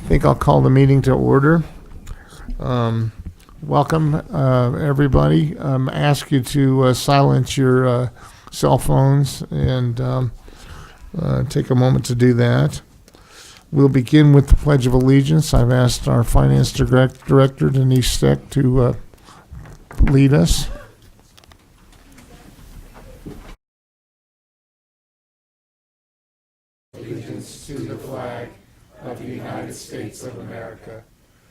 think I'll call the meeting to order. Welcome, everybody. Ask you to silence your cell phones and take a moment to do that. We'll begin with the Pledge of Allegiance. I've asked our Finance Director, Denise Steck, to lead us. Allegiance to the flag of the United States of America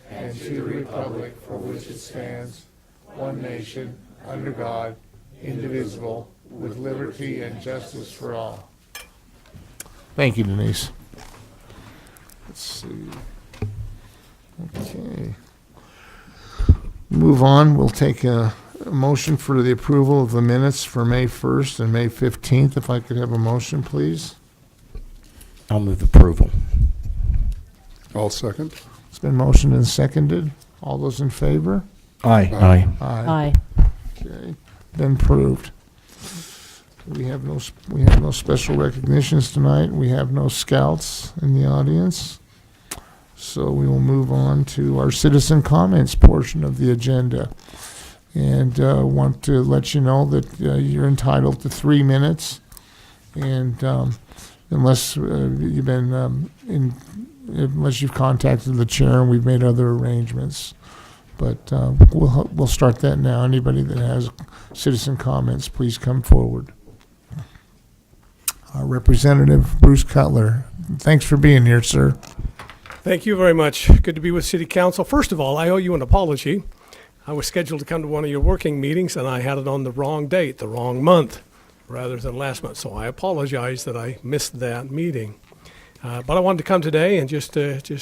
and to the republic for which it stands, one nation, under God, indivisible, with liberty and justice for all. Thank you, Denise. Let's see. Okay. Move on. We'll take a motion for the approval of the minutes for May 1st and May 15th. If I could have a motion, please. I'll move approval. I'll second. It's been motioned and seconded. All those in favor? Aye. Aye. Aye. Aye. Okay. Been approved. We have no special recognitions tonight. We have no scouts in the audience. So we will move on to our citizen comments portion of the agenda. And want to let you know that you're entitled to 3 minutes. And unless you've been unless you've contacted the chair and we've made other arrangements. But we'll start that now. Anybody that has citizen comments, please come forward. Representative Bruce Cutler, thanks for being here, sir. Thank you very much. Good to be with City Council. First of all, I owe you an apology. I was scheduled to come to one of your working meetings, and I had it on the wrong date, the wrong month, rather than last month. So I apologize that I missed that meeting. But I wanted to come today and just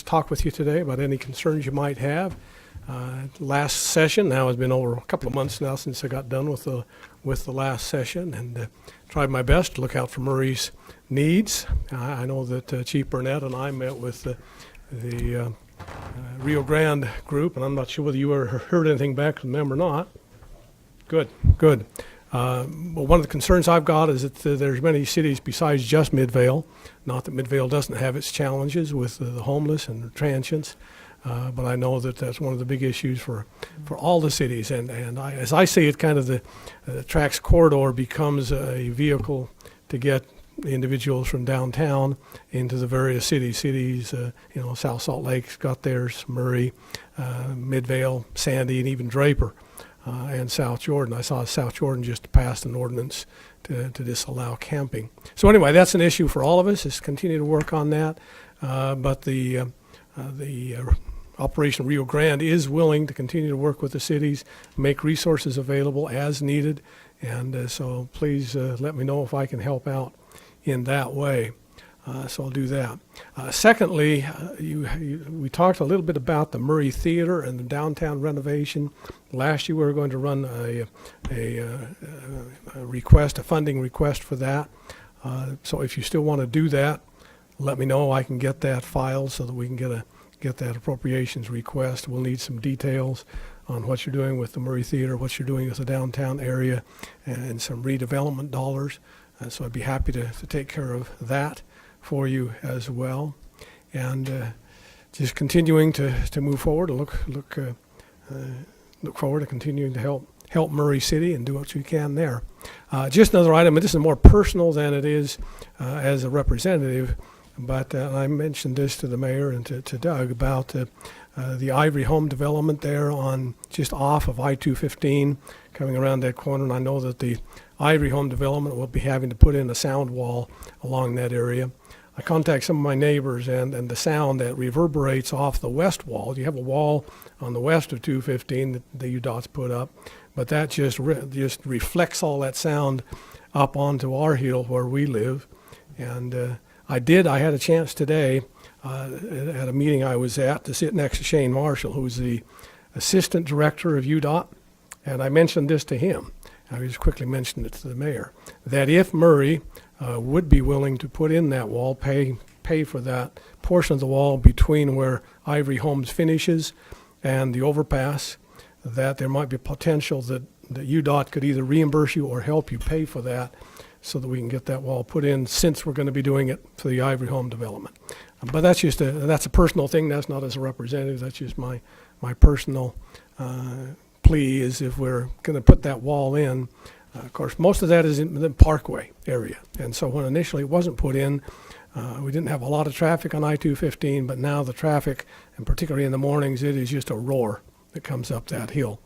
talk with you today about any concerns you might have. Last session, now has been over a couple of months now since I got done with the last session, and tried my best to look out for Murray's needs. I know that Chief Burnett and I met with the Rio Grande group, and I'm not sure whether you ever heard anything back from them or not. Good. Well, one of the concerns I've got is that there's many cities besides just Midvale. Not that Midvale doesn't have its challenges with the homeless and the transients, but I know that that's one of the big issues for all the cities. And as I see it, kind of the Trax corridor becomes a vehicle to get individuals from downtown into the various cities. South Salt Lake's got theirs, Murray, Midvale, Sandy, and even Draper. And South Jordan. I saw South Jordan just passed an ordinance to disallow camping. So anyway, that's an issue for all of us, is continue to work on that. But the Operation Rio Grande is willing to continue to work with the cities, make resources available as needed. And so please let me know if I can help out in that way. So I'll do that. Secondly, we talked a little bit about the Murray Theater and the downtown renovation. Last year we were going to run a funding request for that. So if you still want to do that, let me know. I can get that filed so that we can get that appropriations request. We'll need some details on what you're doing with the Murray Theater, what you're doing with the downtown area, and some redevelopment dollars. So I'd be happy to take care of that for you as well, and just continuing to move forward and look forward to continuing to help Murray City and do what you can there. Just another item, and this is more personal than it is as a representative, but I mentioned this to the mayor and to Doug about the Ivory Home development there on just off of I-215 coming around that corner, and I know that the Ivory Home development will be having to put in a sound wall along that area. I contact some of my neighbors, and the sound that reverberates off the west wall. You have a wall on the west of 215 that the UDOT's put up, but that just reflects all that sound up onto our hill where we live. And I had a chance today at a meeting I was at to sit next to Shane Marshall, who's the assistant director of UDOT, and I mentioned this to him. I just quickly mentioned it to the mayor, that if Murray would be willing to put in that wall, pay for that portion of the wall between where Ivory Homes finishes and the overpass, that there might be potential that UDOT could either reimburse you or help you pay for that so that we can get that wall put in, since we're going to be doing it for the Ivory Home development. But that's a personal thing. That's not as a representative. That's just my personal plea is if we're going to put that wall in. Of course, most of that is in the Parkway area. And so when initially it wasn't put in, we didn't have a lot of traffic on I-215, but now the traffic, and particularly in the mornings, it is just a roar that comes up that hill.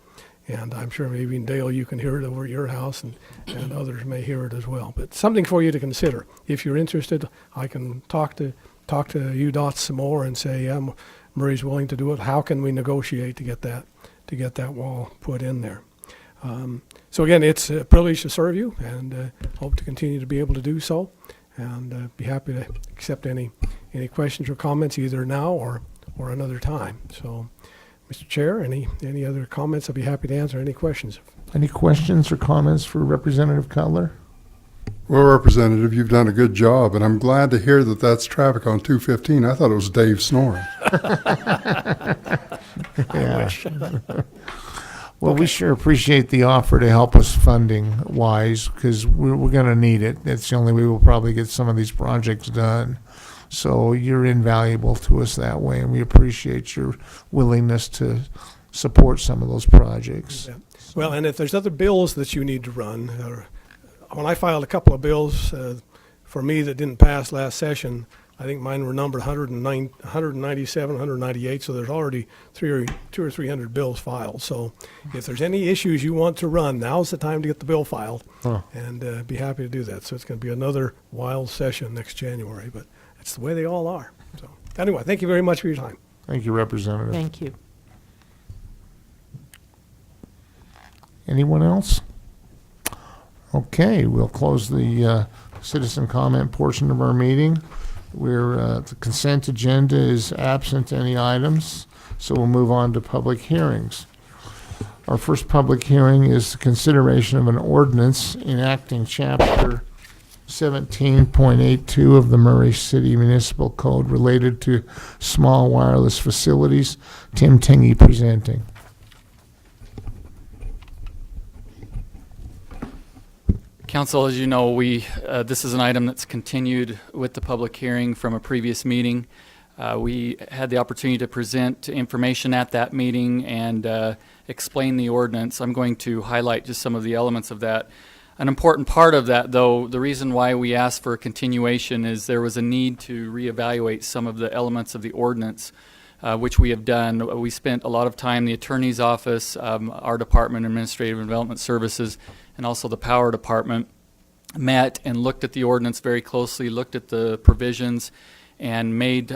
And I'm sure maybe in Dale you can hear it over at your house, and others may hear it as well. But something for you to consider. If you're interested, I can talk to UDOT some more and say, yeah, Murray's willing to do it. How can we negotiate to get that wall put in there? So again, it's a privilege to serve you, and hope to continue to be able to do so. And be happy to accept any questions or comments either now or another time. So, Mr. Chair, any other comments? I'd be happy to answer any questions. Any questions or comments for Representative Cutler? Well, Representative, you've done a good job, and I'm glad to hear that that's traffic on 215. I thought it was Dave snoring. Yeah. Well, we sure appreciate the offer to help us funding wise, because we're going to need it. That's the only way we'll probably get some of these projects done. So you're invaluable to us that way, and we appreciate your willingness to support some of those projects. Yeah. Well, and if there's other bills that you need to run, when I filed a couple of bills for me that didn't pass last session, I think mine were numbered 197, 198, so there's already 200 or 300 bills filed. So if there's any issues you want to run, now's the time to get the bill filed, and be happy to do that. So it's going to be another wild session next January, but it's the way they all are. So anyway, thank you very much for your time. Thank you, Representative. Thank you. Anyone else? Okay, we'll close the citizen comment portion of our meeting. The consent agenda is absent any items, so we'll move on to public hearings. Our first public hearing is the consideration of an ordinance enacting Chapter 17.82 of the Murray City Municipal Code related to small wireless facilities. Tim Tingey presenting. Council, as you know, this is an item that's continued with the public hearing from a previous meeting. We had the opportunity to present information at that meeting and explain the ordinance. I'm going to highlight just some of the elements of that. An important part of that, though, the reason why we asked for a continuation is there was a need to reevaluate some of the elements of the ordinance, which we have done. We spent a lot of time, the Attorney's Office, our Department, Administrative and Development Services, and also the Power Department, met and looked at the ordinance very closely, looked at the provisions, and made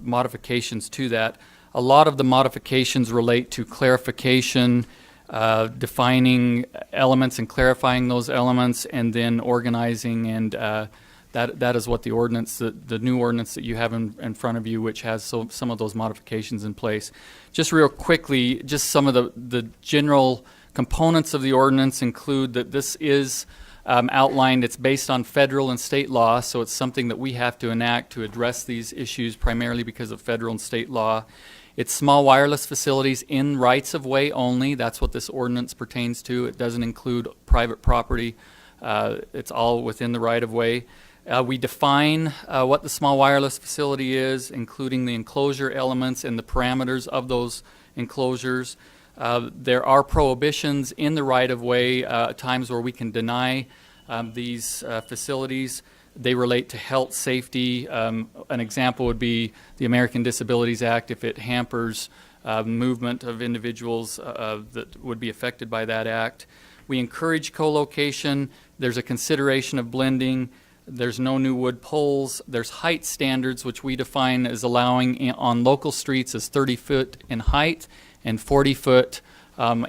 modifications to that. A lot of the modifications relate to clarification, defining elements and clarifying those elements, and then organizing, and that is what the ordinance, the new ordinance that you have in front of you, which has some of those modifications in place. Just real quickly, just some of the general components of the ordinance include that this is outlined. It's based on federal and state law, so it's something that we have to enact to address these issues primarily because of federal and state law. It's small wireless facilities in rights-of-way only. That's what this ordinance pertains to. It doesn't include private property. It's all within the right-of-way. We define what the small wireless facility is, including the enclosure elements and the parameters of those enclosures. There are prohibitions in the right-of-way, times where we can deny these facilities. They relate to health, safety. An example would be the American Disabilities Act, if it hampers movement of individuals that would be affected by that act. We encourage co-location. There's a consideration of blending. There's no new wood poles. There's height standards, which we define as allowing on local streets as 30 foot in height and 40 foot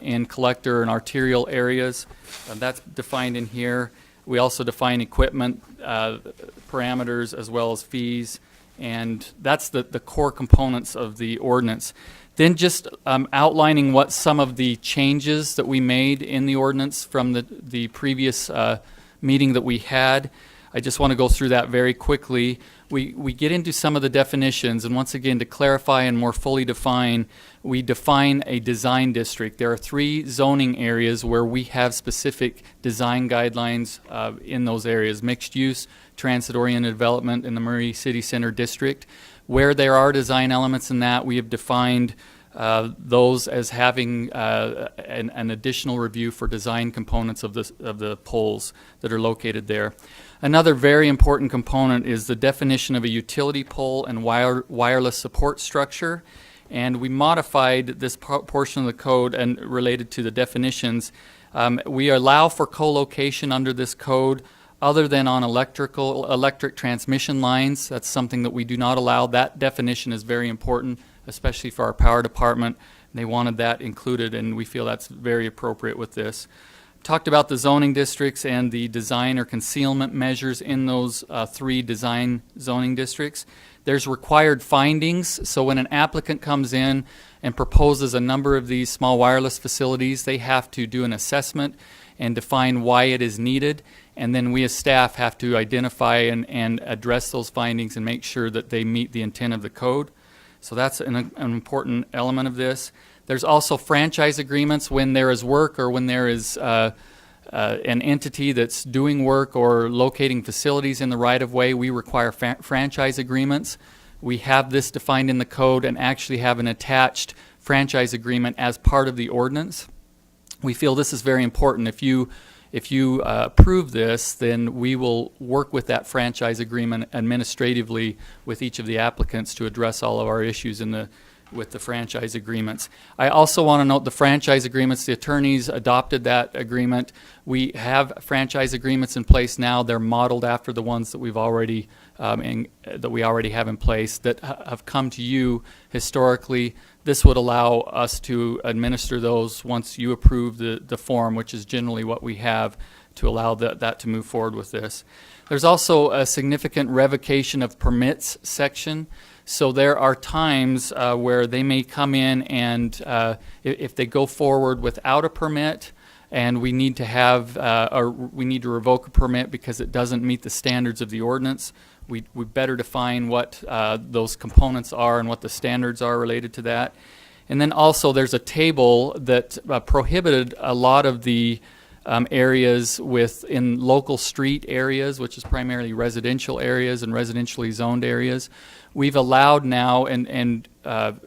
in collector and arterial areas. That's defined in here. We also define equipment parameters as well as fees, and that's the core components of the ordinance. Then just outlining what some of the changes that we made in the ordinance from the previous meeting that we had. I just want to go through that very quickly. we get into some of the definitions, and once again, to clarify and more fully define, we define a design district. There are 3 zoning areas where we have specific design guidelines in those areas: mixed use, transit-oriented development in the Murray City Center District. Where there are design elements in that, we have defined those as having an additional review for design components of the poles that are located there. Another very important component is the definition of a utility pole and wireless support structure. And we modified this portion of the code and related to the definitions. We allow for co-location under this code other than on electric transmission lines. That's something that we do not allow. That definition is very important, especially for our power department. They wanted that included, and we feel that's very appropriate with this. Talked about the zoning districts and the design or concealment measures in those 3 design zoning districts. There's required findings, so when an applicant comes in and proposes a number of these small wireless facilities, they have to do an assessment and define why it is needed, and then we as staff have to identify and address those findings and make sure that they meet the intent of the code. So that's an important element of this. There's also franchise agreements when there is work or when there is an entity that's doing work or locating facilities in the right-of-way. We require franchise agreements. We have this defined in the code and actually have an attached franchise agreement as part of the ordinance. We feel this is very important. If you approve this, then we will work with that franchise agreement administratively with each of the applicants to address all of our issues with the franchise agreements. I also want to note the franchise agreements. The attorneys adopted that agreement. We have franchise agreements in place now. They're modeled after the ones that we already have in place that have come to you historically. This would allow us to administer those once you approve the form, which is generally what we have to allow that to move forward with this. There's also a significant revocation of permits section. So there are times where they may come in and if they go forward without a permit and we need to have or we need to revoke a permit because it doesn't meet the standards of the ordinance, we better define what those components are and what the standards are related to that. And then also there's a table that prohibited a lot of the areas in local street areas, which is primarily residential areas and residentially zoned areas. We've allowed now and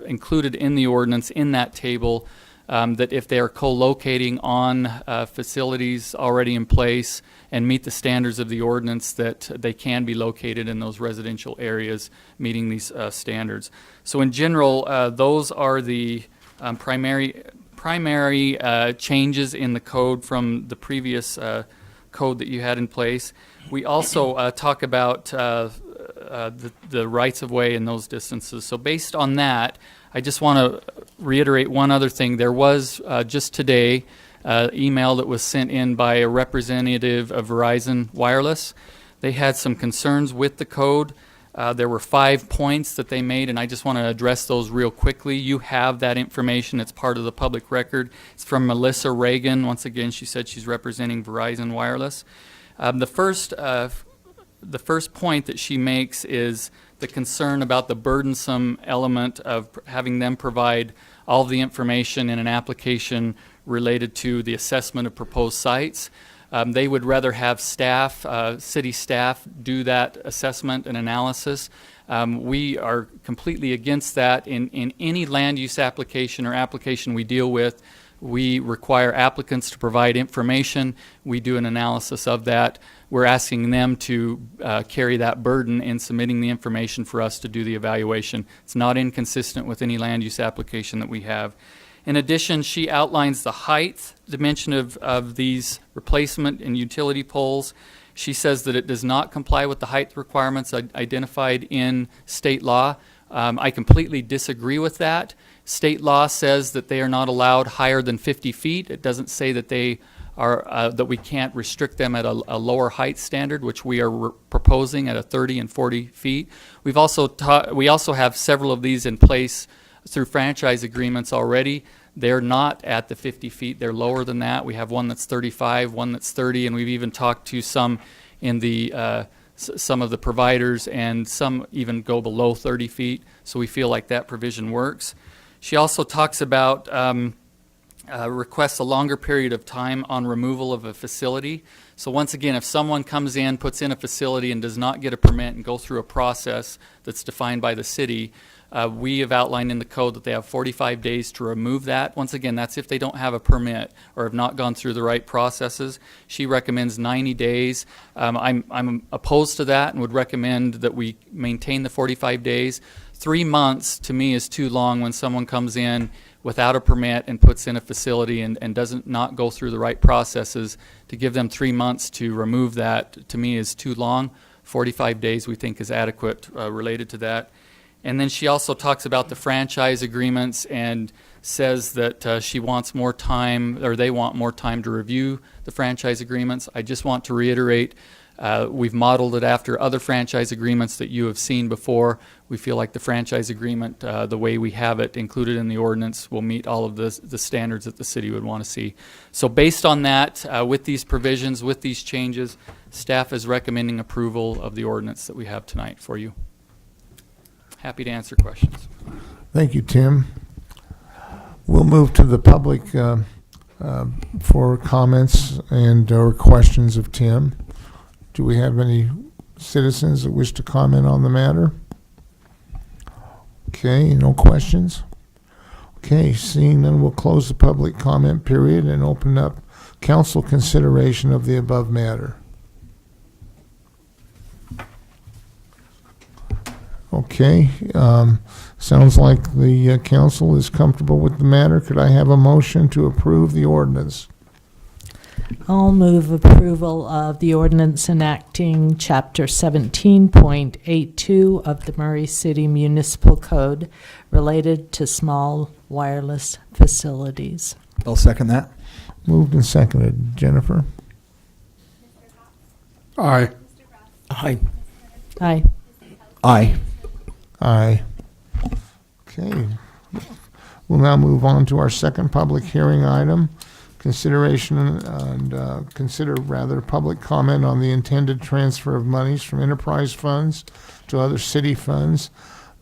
included in the ordinance in that table that if they are co-locating on facilities already in place and meet the standards of the ordinance, that they can be located in those residential areas meeting these standards. So in general, those are the primary changes in the code from the previous code that you had in place. We also talk about the rights-of-way in those distances. So based on that, I just want to reiterate one other thing. There was just today email that was sent in by a representative of Verizon Wireless. They had some concerns with the code. There were 5 points that they made, and I just want to address those real quickly. You have that information. It's part of the public record. It's from Melissa Reagan. Once again, she said she's representing Verizon Wireless. The first point that she makes is the concern about the burdensome element of having them provide all the information in an application related to the assessment of proposed sites. They would rather have staff, city staff, do that assessment and analysis. We are completely against that. In any land use application or application we deal with, we require applicants to provide information. We do an analysis of that. We're asking them to carry that burden in submitting the information for us to do the evaluation. It's not inconsistent with any land use application that we have. In addition, she outlines the height dimension of these replacement and utility poles. She says that it does not comply with the height requirements identified in state law. I completely disagree with that. State law says that they are not allowed higher than 50 feet. It doesn't say that they are that we can't restrict them at a lower height standard, which we are proposing at a 30 and 40 feet. We also have several of these in place through franchise agreements already. They're not at the 50 feet. They're lower than that. We have one that's 35, one that's 30, and we've even talked to some in the some of the providers, and some even go below 30 feet. So we feel like that provision works. She also talks about requests a longer period of time on removal of a facility. So once again, if someone comes in, puts in a facility, and does not get a permit and go through a process that's defined by the city, we have outlined in the code that they have 45 days to remove that. Once again, that's if they don't have a permit or have not gone through the right processes. She recommends 90 days. I'm opposed to that and would recommend that we maintain the 45 days. 3 months to me is too long when someone comes in without a permit and puts in a facility and doesn't not go through the right processes. To give them 3 months to remove that, to me, is too long. 45 days we think is adequate related to that. And then she also talks about the franchise agreements and says that she wants more time, or they want more time to review the franchise agreements. I just want to reiterate, we've modeled it after other franchise agreements that you have seen before. We feel like the franchise agreement, the way we have it included in the ordinance, will meet all of the standards that the city would want to see. So based on that, with these provisions, with these changes, staff is recommending approval of the ordinance that we have tonight for you. Happy to answer questions. Thank you, Tim. We'll move to the public for comments and or questions of Tim. Do we have any citizens that wish to comment on the matter? Okay, no questions? Okay, seeing none, we'll close the public comment period and open up council consideration of the above matter. Okay, sounds like the council is comfortable with the matter. Could I have a motion to approve the ordinance? I'll move approval of the ordinance enacting Chapter 17.82 of the Murray City Municipal Code related to small wireless facilities. I'll second that. Moved and seconded. Jennifer? Aye. Aye. Aye. Aye. Aye. Okay. We'll now move on to our second public hearing item. Consideration and consider public comment on the intended transfer of monies from enterprise funds to other city funds.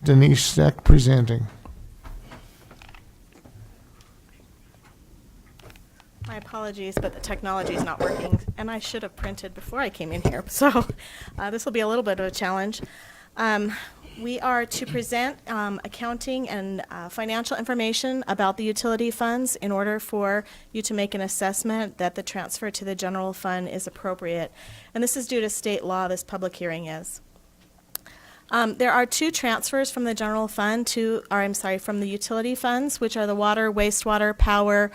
Denise Steck presenting. My apologies, but the technology is not working, and I should have printed before I came in here, so this will be a little bit of a challenge. We are to present accounting and financial information about the utility funds in order for you to make an assessment that the transfer to the general fund is appropriate. And this is due to state law, this public hearing is. There are two transfers from the general fund from the utility funds, which are the water, wastewater, power,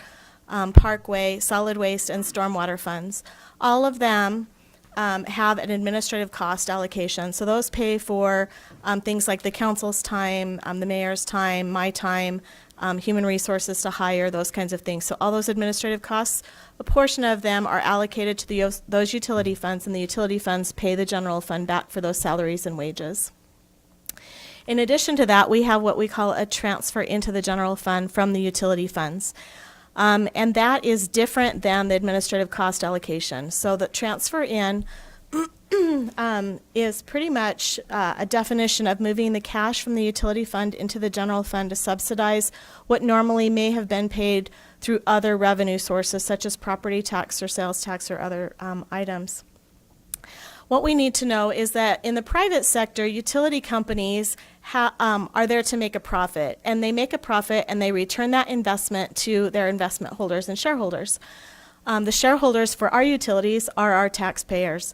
parkway, solid waste, and stormwater funds. All of them have an administrative cost allocation. So those pay for things like the council's time, the mayor's time, my time, human resources to hire, those kinds of things. So all those administrative costs, a portion of them are allocated to those utility funds, and the utility funds pay the general fund back for those salaries and wages. In addition to that, we have what we call a transfer into the general fund from the utility funds. And that is different than the administrative cost allocation. So the transfer in is pretty much a definition of moving the cash from the utility fund into the general fund to subsidize what normally may have been paid through other revenue sources, such as property tax or sales tax or other items. What we need to know is that in the private sector, utility companies are there to make a profit, and they make a profit and they return that investment to their investment holders and shareholders. The shareholders for our utilities are our taxpayers,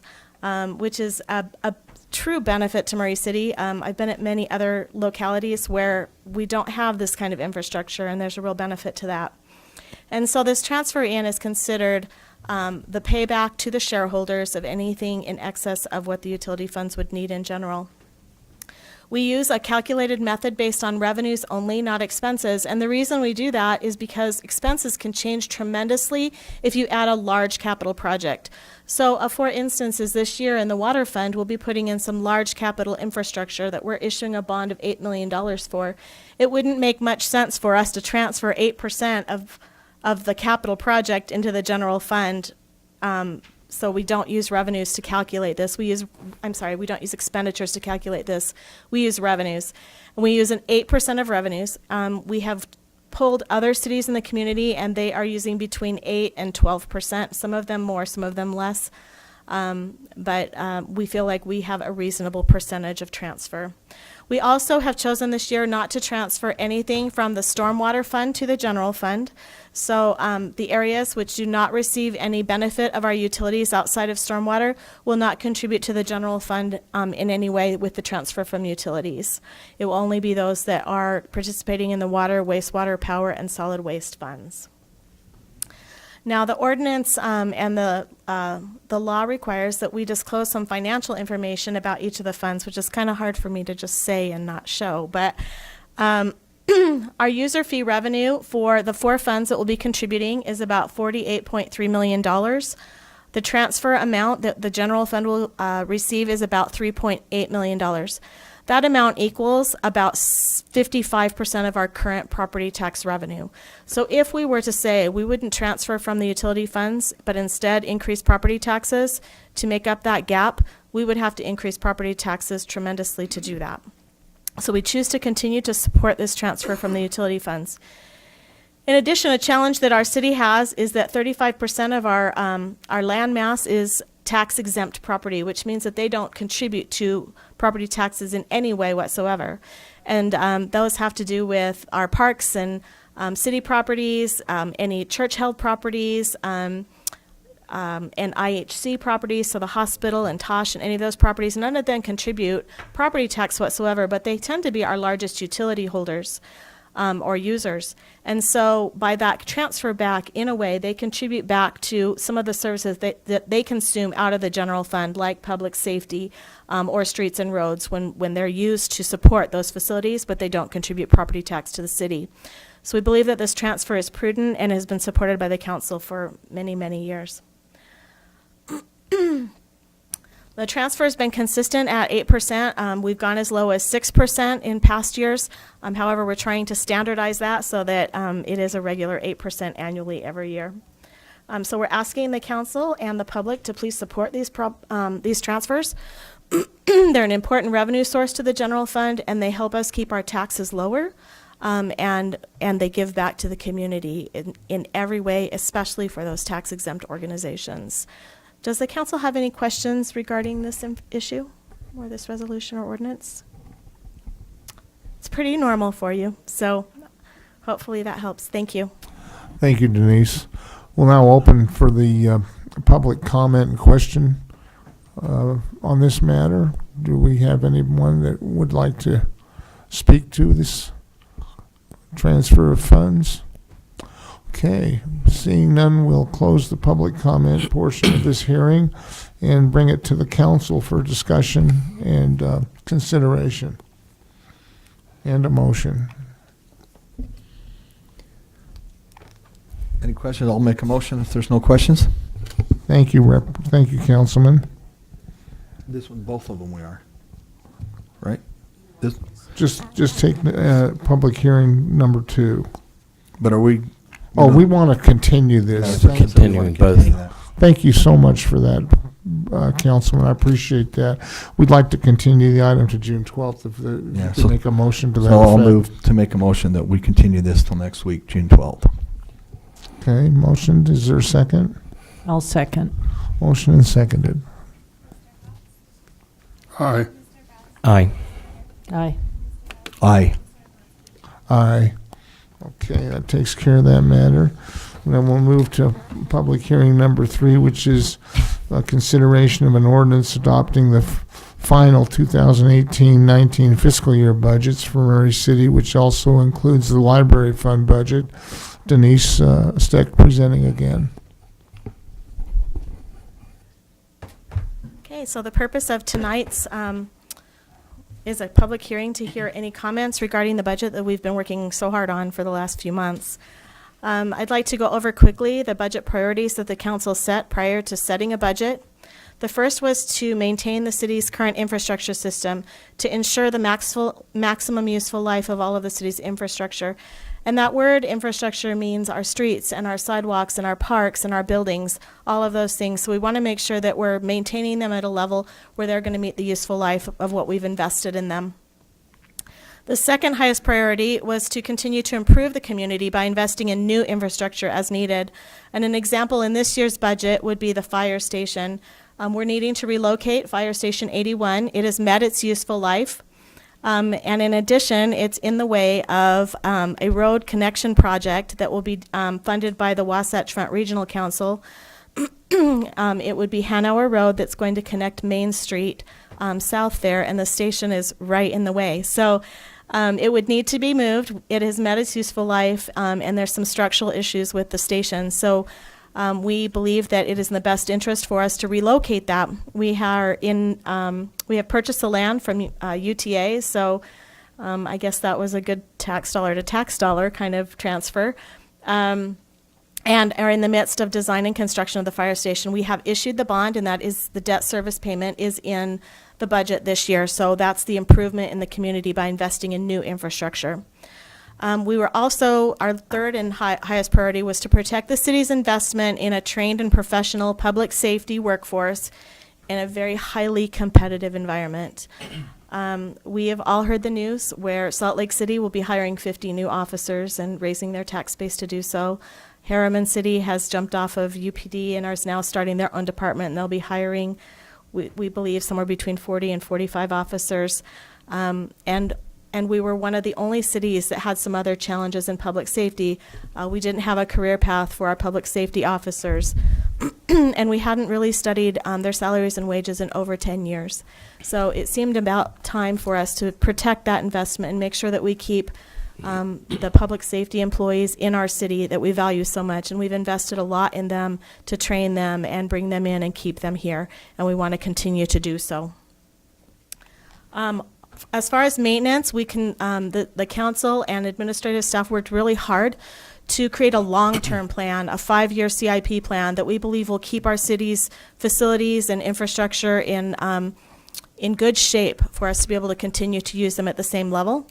which is a true benefit to Murray City. I've been at many other localities where we don't have this kind of infrastructure, and there's a real benefit to that. And so this transfer in is considered the payback to the shareholders of anything in excess of what the utility funds would need in general. We use a calculated method based on revenues only, not expenses. And the reason we do that is because expenses can change tremendously if you add a large capital project. So for instance, this year in the water fund, we'll be putting in some large capital infrastructure that we're issuing a bond of $8 million for. It wouldn't make much sense for us to transfer 8% of the capital project into the general fund So we don't use revenues to calculate this. We don't use expenditures to calculate this. We use revenues. And we use an 8% of revenues. We have polled other cities in the community, and they are using between 8 and 12%, some of them more, some of them less. But we feel like we have a reasonable percentage of transfer. We also have chosen this year not to transfer anything from the stormwater fund to the general fund. So the areas which do not receive any benefit of our utilities outside of stormwater will not contribute to the general fund in any way with the transfer from utilities. It will only be those that are participating in the water, wastewater, power, and solid waste funds. Now, the ordinance and the law requires that we disclose some financial information about each of the funds, which is kind of hard for me to just say and not show. But our user fee revenue for the 4 funds that will be contributing is about $48.3 million. The transfer amount that the general fund will receive is about $3.8 million. That amount equals about 55% of our current property tax revenue. So if we were to say we wouldn't transfer from the utility funds, but instead increase property taxes to make up that gap, we would have to increase property taxes tremendously to do that. So we choose to continue to support this transfer from the utility funds. In addition, a challenge that our city has is that 35% of our land mass is tax-exempt property, which means that they don't contribute to property taxes in any way whatsoever. And those have to do with our parks and city properties, any church-held properties, and IHC properties, so the hospital and Tosh and any of those properties. None of them contribute property tax whatsoever, but they tend to be our largest utility holders. Or users. And so by that transfer back, in a way, they contribute back to some of the services that they consume out of the general fund, like public safety or streets and roads, when they're used to support those facilities, but they don't contribute property tax to the city. So we believe that this transfer is prudent and has been supported by the council for many, many years. The transfer has been consistent at 8%. We've gone as low as 6% in past years. However, we're trying to standardize that so that it is a regular 8% annually every year. So we're asking the council and the public to please support these transfers. They're an important revenue source to the general fund, and they help us keep our taxes lower, and they give back to the community in every way, especially for those tax-exempt organizations. Does the council have any questions regarding this issue or this resolution or ordinance? It's pretty normal for you, so hopefully that helps. Thank you. Thank you, Denise. We'll now open for the public comment and question on this matter. Do we have anyone that would like to speak to this transfer of funds? Okay, seeing none, we'll close the public comment portion of this hearing and bring it to the council for discussion and consideration and a motion. Any questions? I'll make a motion if there's no questions. Thank you, Thank you, Councilman. This one, both of them we are. Right? This, Just take public hearing number 2. but are we? Oh, we want to continue this. We're continuing both. Thank you so much for that, Councilman. I appreciate that. We'd like to continue the item to June 12th if you Yeah, could so- make a motion to that So I'll effect. move to make a motion that we continue this till next week, June 12th. Okay, motion. Is there a second? I'll second. Motion and seconded. Aye. Aye. Aye. Aye. Aye. Okay, that takes care of that matter. And then we'll move to public hearing number 3, which is a consideration of an ordinance adopting the final 2018-19 fiscal year budgets for Murray City, which also includes the library fund budget. Denise Steck presenting again. Okay, so the purpose of tonight's is a public hearing to hear any comments regarding the budget that we've been working so hard on for the last few months. I'd like to go over quickly the budget priorities that the council set prior to setting a budget. The first was to maintain the city's current infrastructure system to ensure the maximum useful life of all of the city's infrastructure. And that word infrastructure means our streets and our sidewalks and our parks and our buildings, all of those things. So we want to make sure that we're maintaining them at a level where they're going to meet the useful life of what we've invested in them. The second highest priority was to continue to improve the community by investing in new infrastructure as needed. And an example in this year's budget would be the fire station. We're needing to relocate Fire Station 81. It has met its useful life. And in addition, it's in the way of a road connection project that will be funded by the Wasatch Front Regional Council. It would be Hanover Road that's going to connect Main Street south there, and the station is right in the way. So it would need to be moved. It has met its useful life, and there's some structural issues with the station. So we believe that it is in the best interest for us to relocate that. We have purchased the land from UTA, so I guess that was a good tax dollar to tax dollar kind of transfer. And are in the midst of design and construction of the fire station. We have issued the bond, and that is the debt service payment is in the budget this year. So that's the improvement in the community by investing in new infrastructure. We were also, our third and highest priority was to protect the city's investment in a trained and professional public safety workforce in a very highly competitive environment. We have all heard the news where Salt Lake City will be hiring 50 new officers and raising their tax base to do so. Harriman City has jumped off of UPD and is now starting their own department, and they'll be hiring, we believe, somewhere between 40 and 45 officers. And we were one of the only cities that had some other challenges in public safety. We didn't have a career path for our public safety officers, and we hadn't really studied their salaries and wages in over 10 years. So it seemed about time for us to protect that investment and make sure that we keep the public safety employees in our city that we value so much, and we've invested a lot in them to train them and bring them in and keep them here, and we want to continue to do so. As far as maintenance, we can the council and administrative staff worked really hard to create a long-term plan, a 5-year CIP plan that we believe will keep our city's facilities and infrastructure in good shape for us to be able to continue to use them at the same level.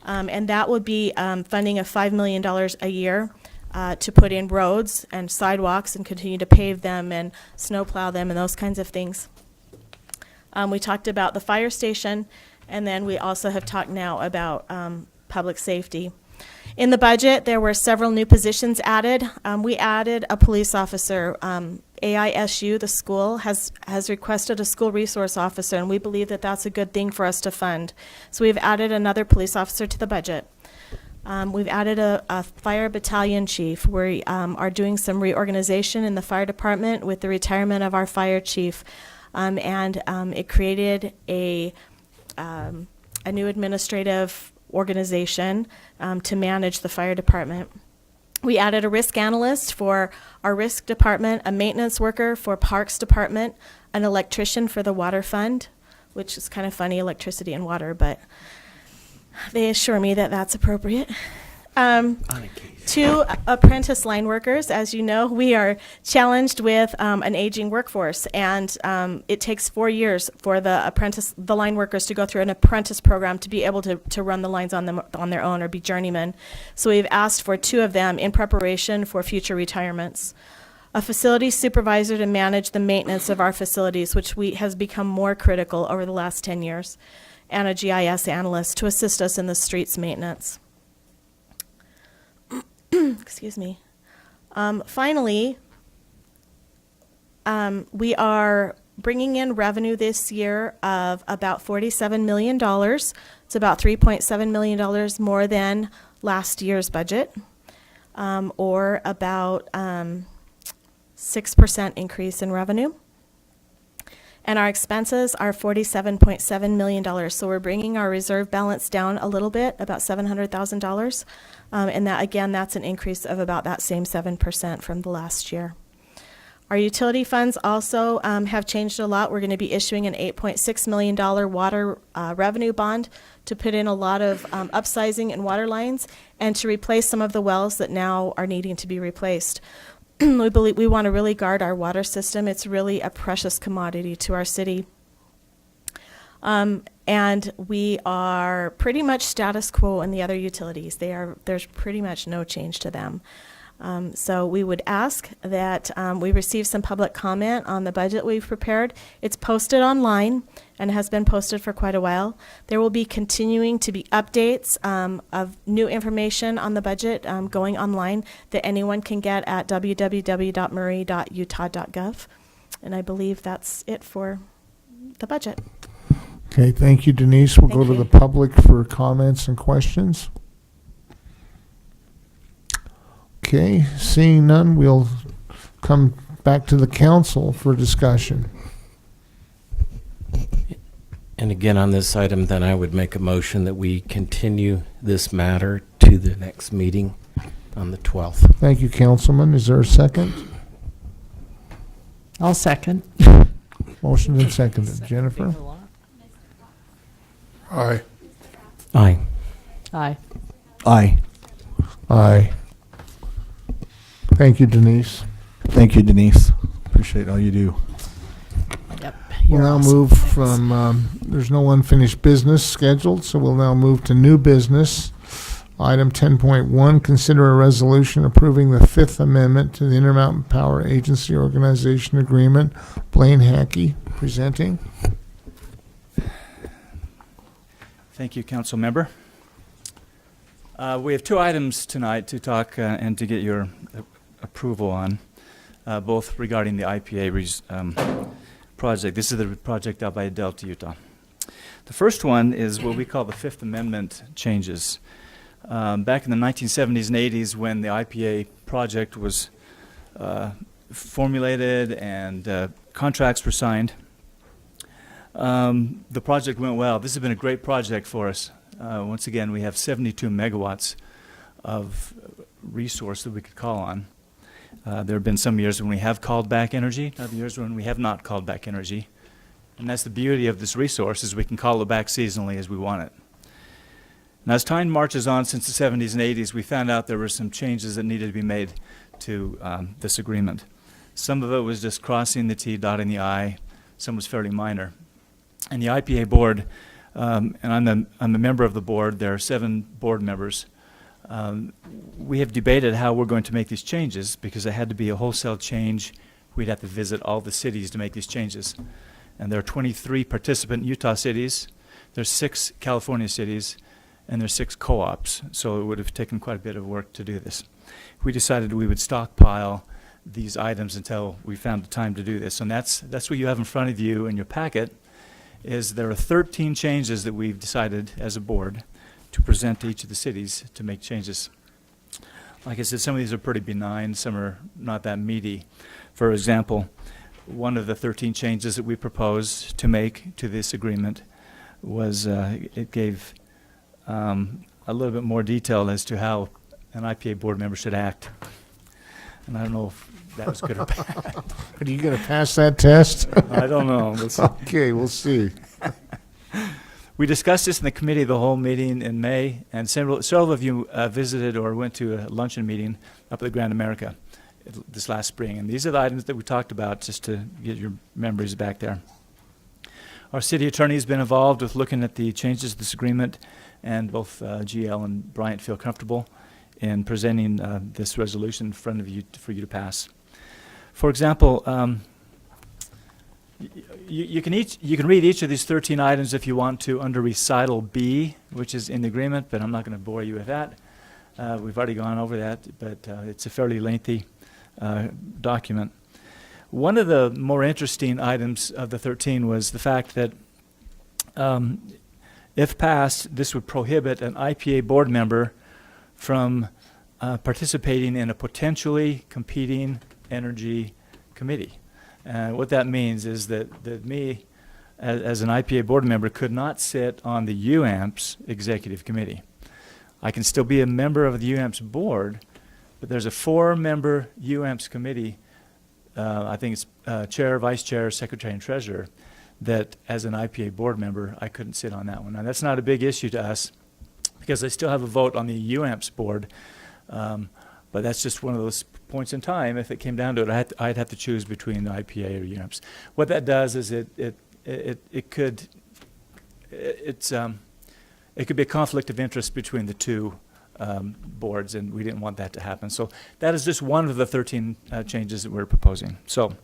And that would be funding of $5 million a year to put in roads and sidewalks and continue to pave them and snowplow them and those kinds of things. We talked about the fire station, and then we also have talked now about public safety. In the budget, there were several new positions added. We added a police officer. AISU, the school, has requested a school resource officer, and we believe that that's a good thing for us to fund. So we've added another police officer to the budget. We've added a fire battalion chief. We are doing some reorganization in the fire department with the retirement of our fire chief, and it created a new administrative organization to manage the fire department. We added a risk analyst for our risk department, a maintenance worker for parks department, an electrician for the water fund, which is kind of funny, electricity and water, but they assure me that that's appropriate. 2 apprentice line workers. As you know, we are challenged with an aging workforce, and it takes 4 years for the line workers to go through an apprentice program to be able to run the lines on their own or be journeymen. So we've asked for 2 of them in preparation for future retirements. A facility supervisor to manage the maintenance of our facilities, which has become more critical over the last 10 years, and a GIS analyst to assist us in the streets maintenance. Excuse me. Finally, we are bringing in revenue this year of about $47 million. It's about $3.7 million more than last year's budget, or about 6% increase in revenue. And our expenses are $47.7 million. So we're bringing our reserve balance down a little bit, about $700,000. And that, again, that's an increase of about that same 7% from the last year. Our utility funds also have changed a lot. We're going to be issuing an $8.6 million water revenue bond to put in a lot of upsizing in water lines and to replace some of the wells that now are needing to be replaced. We believe we want to really guard our water system. It's really a precious commodity to our city. And we are pretty much status quo in the other utilities. There's pretty much no change to them. So we would ask that we receive some public comment on the budget we've prepared. It's posted online and has been posted for quite a while. There will be continuing to be updates of new information on the budget going online that anyone can get at www.murray.utah.gov. And I believe that's it for the budget. Okay, thank you, Denise. We'll go Thank to you. the public for comments and questions. Okay, seeing none, we'll come back to the council for discussion. And again, on this item, then I would make a motion that we continue this matter to the next meeting on the 12th. Thank you, Councilman. Is there a second? I'll second. Motion and seconded. Jennifer? Aye. Aye. Aye. Aye. Aye. Thank you, Denise. Thank you, Denise. Appreciate all you do. Yep. We'll You're now awesome. move from, there's no unfinished business scheduled, so we'll now move to new business. Item 10.1, consider a resolution approving the Fifth Amendment to the Intermountain Power Agency Organization Agreement. Blaine Hackey presenting. Thank you, Council Member. We have two items tonight to talk and to get your approval on, both regarding the IPA project. This is the project out by Delta, Utah. The first one is what we call the Fifth Amendment changes. Back in the 1970s and 80s, when the IPA project was formulated and contracts were signed, the project went well. This has been a great project for us. Once again, we have 72 megawatts of resource that we could call on. There have been some years when we have called back energy, other years when we have not called back energy. And that's the beauty of this resource, is we can call it back seasonally as we want it. Now, as time marches on since the 70s and 80s, we found out there were some changes that needed to be made to this agreement. Some of it was just crossing the T, dotting the I. Some was fairly minor. And the IPA board, and I'm a member of the board, there are 7 board members. We have debated how we're going to make these changes, because it had to be a wholesale change. We'd have to visit all the cities to make these changes. And there are 23 participant Utah cities. There's 6 California cities, and there's 6 co-ops. So it would have taken quite a bit of work to do this. We decided we would stockpile these items until we found the time to do this. And that's what you have in front of you in your packet. Is there are 13 changes that we've decided as a board to present to each of the cities to make changes. Like I said, some of these are pretty benign, some are not that meaty. For example, one of the 13 changes that we proposed to make to this agreement was it gave a little bit more detail as to how an IPA board member should act. And I don't know if that was good or bad. Are you going to pass that test? I don't know. We'll see. Okay, we'll see. We discussed this in the committee of the whole meeting in May, and several of you visited or went to a luncheon meeting up at the Grand America this last spring. And these are the items that we talked about, just to get your memories back there. Our city attorney has been involved with looking at the changes to this agreement, and both GL and Bryant feel comfortable in presenting this resolution in front of you for you to pass. For example, you can read each of these 13 items if you want to under recital B, which is in the agreement, but I'm not going to bore you with that. We've already gone over that, but it's a fairly lengthy document. One of the more interesting items of the 13 was the fact that if passed, this would prohibit an IPA board member from participating in a potentially competing energy committee. What that means is that me, as an IPA board member, could not sit on the UAMPS executive committee. I can still be a member of the UAMPS board, but there's a 4-member UAMPS committee, I think it's chair, vice chair, secretary, and treasurer, that as an IPA board member, I couldn't sit on that one. Now, that's not a big issue to us, because I still have a vote on the UAMPS board, but that's just one of those points in time. If it came down to it, I'd have to choose between the IPA or UAMPS. What that does is it could it could be a conflict of interest between the two boards, and we didn't want that to happen. So that is just one of the 13 changes that we're proposing. So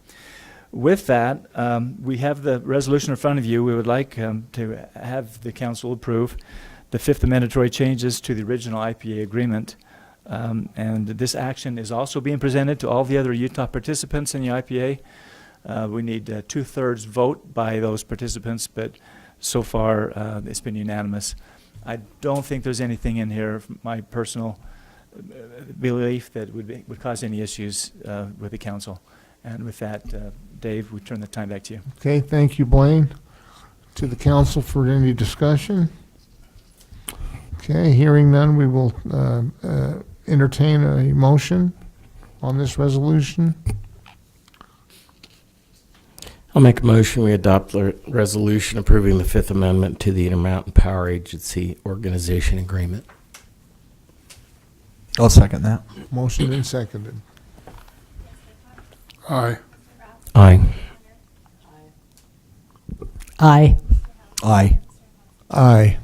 with that, we have the resolution in front of you. We would like to have the council approve the fifth amendatory changes to the original IPA agreement. And this action is also being presented to all the other Utah participants in the IPA. We need a 2/3 vote by those participants, but so far it's been unanimous. I don't think there's anything in here, my personal belief, that would cause any issues with the council. And with that, Dave, we turn the time back to you. Okay, thank you, Blaine. To the council for any discussion? Okay, hearing none, we will entertain a motion on this resolution. I'll make a motion, we adopt the resolution approving the Fifth Amendment to the Intermountain Power Agency Organization Agreement. I'll second that. Motion been seconded. Aye. Aye. Aye. Aye. Aye.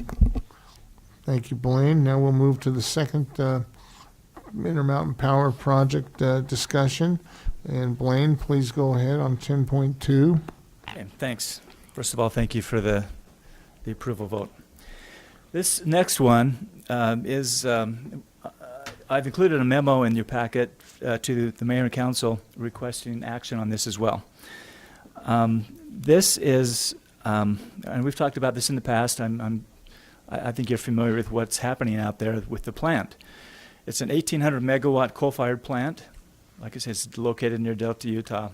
Thank you, Blaine. Now we'll move to the second Intermountain Power Project discussion. And Blaine, please go ahead on 10.2. Okay, thanks. First of all, thank you for the approval vote. This next one is, I've included a memo in your packet to the mayor and council requesting action on this as well. This is, and we've talked about this in the past, I think you're familiar with what's happening out there with the plant. It's an 1,800 megawatt coal-fired plant. Like I said, it's located near Delta, Utah.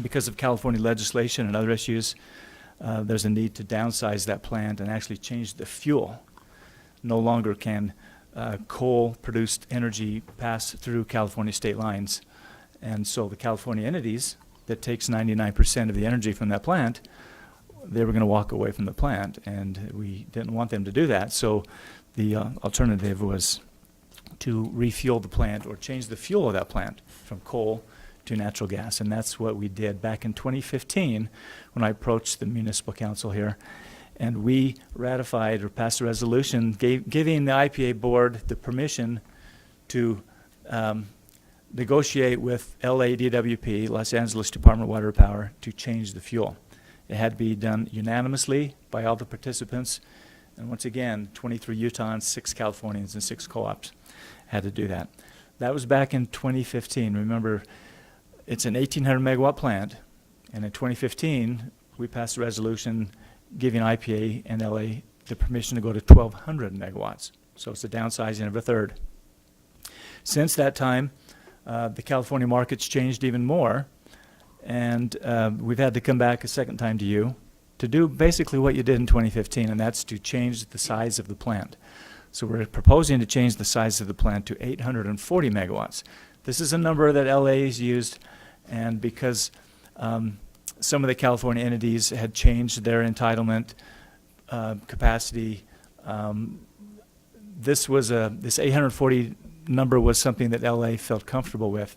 Because of California legislation and other issues, there's a need to downsize that plant and actually change the fuel. No longer can coal-produced energy pass through California state lines. And so the California entities that takes 99% of the energy from that plant, they were going to walk away from the plant, and we didn't want them to do that. So the alternative was to refuel the plant or change the fuel of that plant from coal to natural gas. And that's what we did back in 2015 when I approached the municipal council here. And we ratified or passed a resolution giving the IPA board the permission to negotiate with LADWP, Los Angeles Department of Water and Power, to change the fuel. It had to be done unanimously by all the participants. And once again, 23 Utahns, 6 Californians, and 6 co-ops had to do that. That was back in 2015. Remember, it's an 1,800 megawatt plant, and in 2015, we passed a resolution giving IPA and LA the permission to go to 1,200 megawatts. So it's a downsizing of a third. Since that time, the California market's changed even more, and we've had to come back a second time to you to do basically what you did in 2015, and that's to change the size of the plant. So we're proposing to change the size of the plant to 840 megawatts. This is a number that LA has used, and because some of the California entities had changed their entitlement capacity, this 840 number was something that LA felt comfortable with.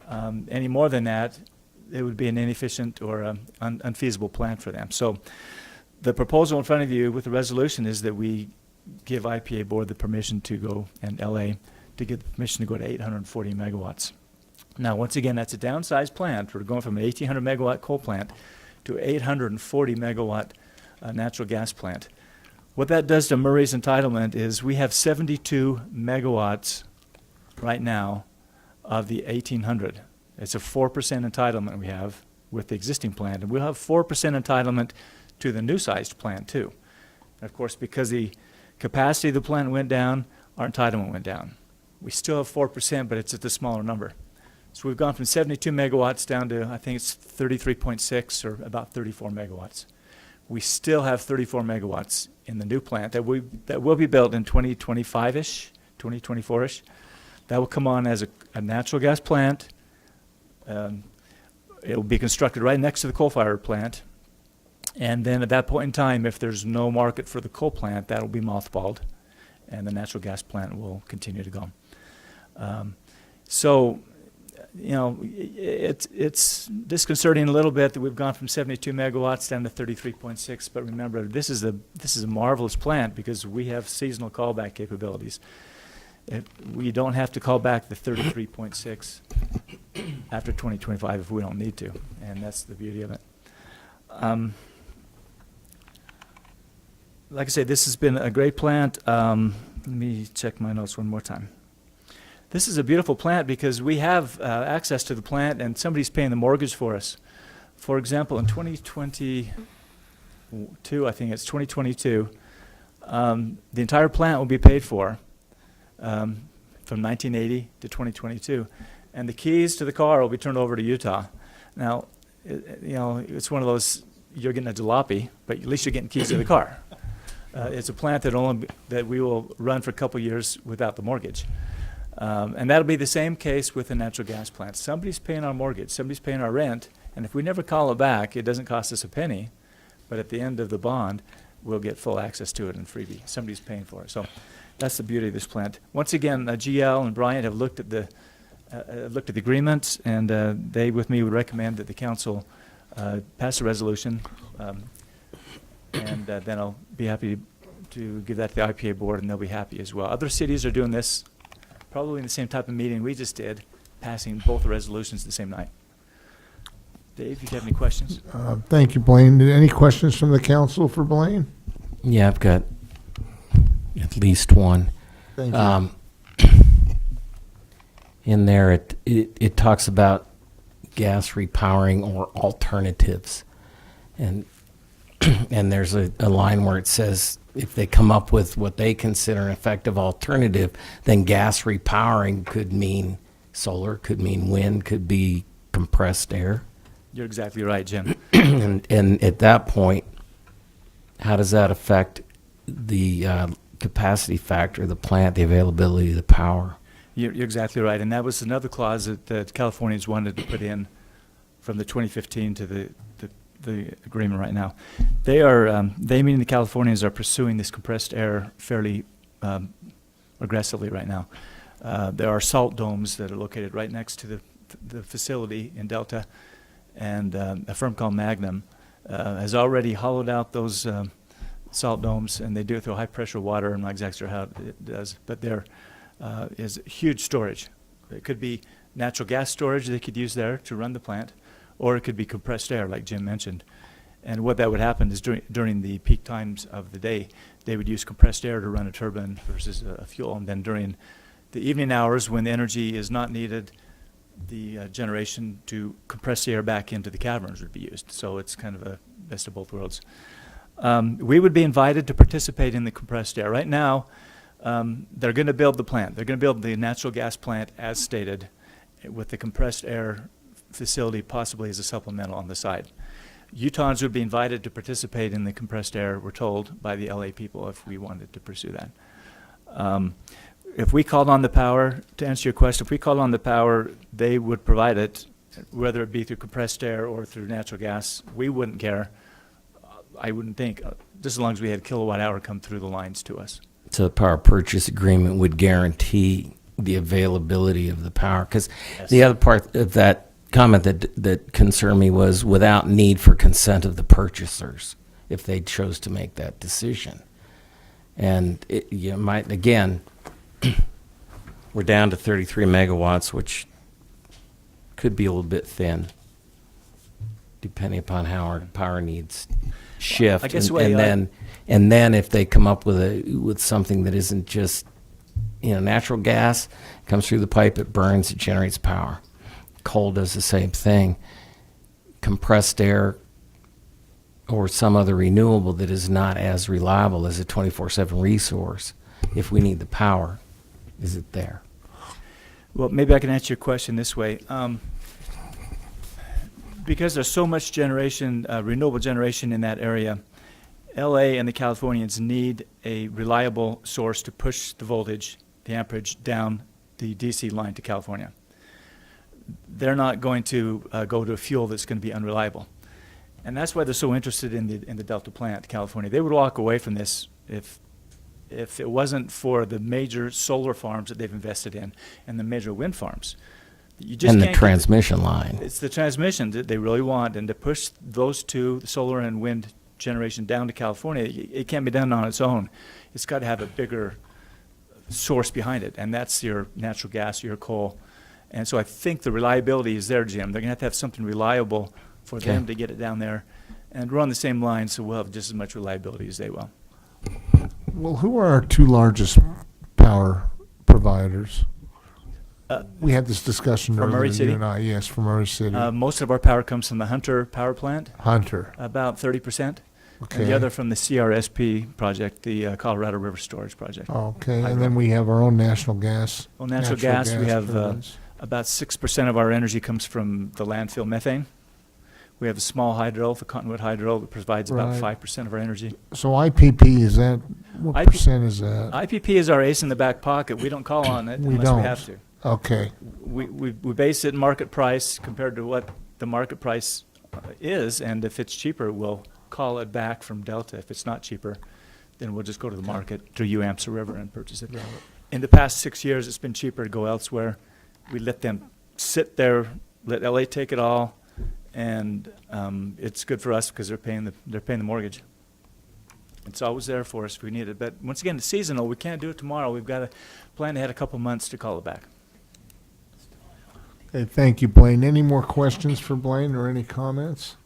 Any more than that, it would be an inefficient or unfeasible plan for them. So the proposal in front of you with the resolution is that we give IPA board the permission to go, and LA to get the permission to go to 840 megawatts. Now, once again, that's a downsized plant. We're going from an 1,800 megawatt coal plant to an 840 megawatt natural gas plant. What that does to Murray's entitlement is we have 72 megawatts right now of the 1,800. It's a 4% entitlement we have with the existing plant, and we'll have 4% entitlement to the new sized plant too. And of course, because the capacity of the plant went down, our entitlement went down. We still have 4%, but it's at the smaller number. So we've gone from 72 megawatts down to, I think it's 33.6 or about 34 megawatts. We still have 34 megawatts in the new plant that will be built in 2025-ish, 2024-ish. That will come on as a natural gas plant. It will be constructed right next to the coal-fired plant. And then at that point in time, if there's no market for the coal plant, that will be mothballed, and the natural gas plant will continue to go. So it's disconcerting a little bit that we've gone from 72 megawatts down to 33.6. But remember, this is a marvelous plant because we have seasonal callback capabilities. We don't have to call back the 33.6 after 2025 if we don't need to, and that's the beauty of it. Like I say, this has been a great plant. Let me check my notes one more time. This is a beautiful plant because we have access to the plant and somebody's paying the mortgage for us. For example, in 2022, I think it's 2022, the entire plant will be paid for from 1980 to 2022. And the keys to the car will be turned over to Utah. Now, it's one of those, you're getting a jalopy, but at least you're getting keys to the car. It's a plant that we will run for a couple years without the mortgage. And that'll be the same case with a natural gas plant. Somebody's paying our mortgage, somebody's paying our rent, and if we never call it back, it doesn't cost us a penny, but at the end of the bond, we'll get full access to it in freebie. Somebody's paying for it. So that's the beauty of this plant. Once again, GL and Bryant have looked at the agreement, and they, with me, would recommend that the council pass a resolution, and then I'll be happy to give that to the IPA board, and they'll be happy as well. Other cities are doing this probably in the same type of meeting we just did, passing both the resolutions the same night. Dave, do you have any questions? Thank you, Blaine. Any questions from the council for Blaine? Yeah, I've got at least one. Thank you. In there, it talks about gas repowering or alternatives. And and there's a line where it says if they come up with what they consider an effective alternative, then gas repowering could mean solar, could mean wind, could be compressed air. You're exactly right, Jim. And at that point, how does that affect the capacity factor of the plant, the availability of the power? You're exactly right, and that was another clause that Californians wanted to put in from the 2015 to the agreement right now. They meaning the Californians, are pursuing this compressed air fairly aggressively right now. There are salt domes that are located right next to the facility in Delta, and a firm called Magnum has already hollowed out those salt domes, and they do it through high pressure water. I'm not exactly sure how it does, but there is huge storage. It could be natural gas storage they could use there to run the plant, or it could be compressed air, like Jim mentioned. And what that would happen is during the peak times of the day, they would use compressed air to run a turbine versus a fuel. And then during the evening hours, when the energy is not needed, the generation to compress the air back into the caverns would be used. So it's kind of a best of both worlds. We would be invited to participate in the compressed air. Right now, they're going to build the plant. They're going to build the natural gas plant as stated, with the compressed air facility possibly as a supplemental on the side. Utahns would be invited to participate in the compressed air, we're told, by the LA people if we wanted to pursue that. If we called on the power, to answer your question, if we called on the power, they would provide it, whether it be through compressed air or through natural gas. We wouldn't care, I wouldn't think, just as long as we had kilowatt hour come through the lines to us. So the power purchase agreement would guarantee the availability of the power. Because Yes. the other part of that comment that concerned me was without need for consent of the purchasers if they chose to make that decision. And you might, again, we're down to 33 megawatts, which could be a little bit thin, depending upon how our power needs shift. I guess And then if they come up with something that isn't just natural gas, comes through the pipe, it burns, it generates power. Coal does the same thing. Compressed air or some other renewable that is not as reliable as a 24/7 resource, if we need the power, is it there? Well, maybe I can answer your question this way. Because there's so much generation, renewable generation in that area, LA and the Californians need a reliable source to push the voltage, the amperage, down the DC line to California. They're not going to go to a fuel that's going to be unreliable. And that's why they're so interested in the Delta plant, California. They would walk away from this if it wasn't for the major solar farms that they've invested in and the major wind farms. You just And the can't get transmission line. It's the transmission that they really want, and to push those two, the solar and wind generation, down to California, it can't be done on its own. It's got to have a bigger source behind it, and that's your natural gas, your coal. And so I think the reliability is there, Jim. They're going to have something reliable for Okay. them to get it down there. And we're on the same line, so we'll have just as much reliability as they will. Well, who are our two largest power providers? We had this discussion For earlier, Murray you City? and I. Yes, for Murray City. Most of our power comes from the Hunter power plant, Hunter. about 30%. Okay. And the other from the CRSP project, the Colorado River Storage Project. Okay, and then we have our own natural gas. Well, natural gas, we have turbines. about 6% of our energy comes from the landfill methane. We have a small hydro, the Cottonwood Hydro, that provides about Right. 5% of our energy. So IPP, is that, what IP percent is that? IPP is our ace in the back pocket. We don't call on it We unless don't. we have to. Okay, We base it market price compared to what the market price is, and if it's cheaper, we'll call it back from Delta. If it's not cheaper, then we'll just go to the market through UAMPS or River and purchase it. In the past 6 years, it's been cheaper to go elsewhere. We let them sit there, let LA take it all, and it's good for us because they're paying the mortgage. It's always there for us if we need it. But once again, it's seasonal. We can't do it tomorrow. We've got to plan ahead a couple months to call it back. okay, thank you, Blaine. Any more questions for Blaine or any comments?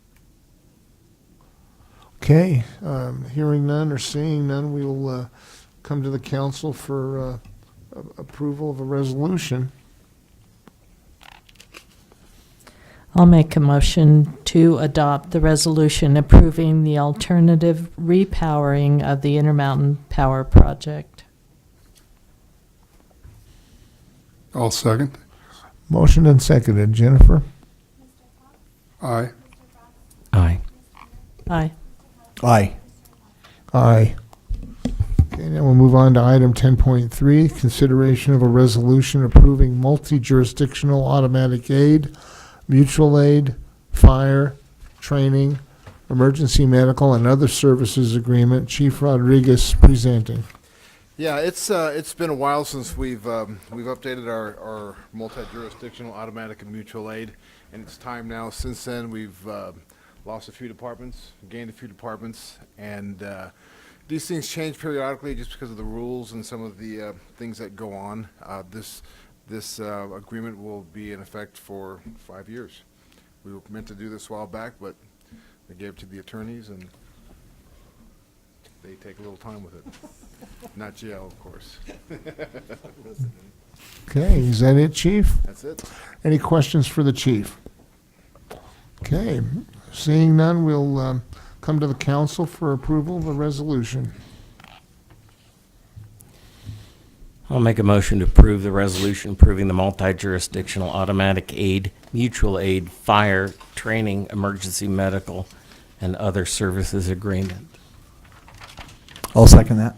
Okay, hearing none or seeing none, we will come to the council for approval of a resolution. I'll make a motion to adopt the resolution approving the alternative repowering of the Intermountain Power Project. I'll second. Motion and seconded. Jennifer? Aye. Aye. Aye. Aye. Aye. Okay, now we'll move on to item 10.3, consideration of a resolution approving multi-jurisdictional automatic aid, mutual aid, fire, training, emergency medical, and other services agreement. Chief Rodriguez presenting. Yeah, it's been a while since we've updated our multi-jurisdictional automatic and mutual aid, and it's time now. Since then, we've lost a few departments, gained a few departments, and these things change periodically just because of the rules and some of the things that go on. This agreement will be in effect for 5 years. We were meant to do this a while back, but they gave it to the attorneys, and they take a little time with it. Not jail, of course. Okay, is that it, Chief? That's it. Any questions for the chief? Okay, seeing none, we'll come to the council for approval of a resolution. I'll make a motion to approve the resolution approving the multi-jurisdictional automatic aid, mutual aid, fire, training, emergency medical, and other services agreement. I'll second that.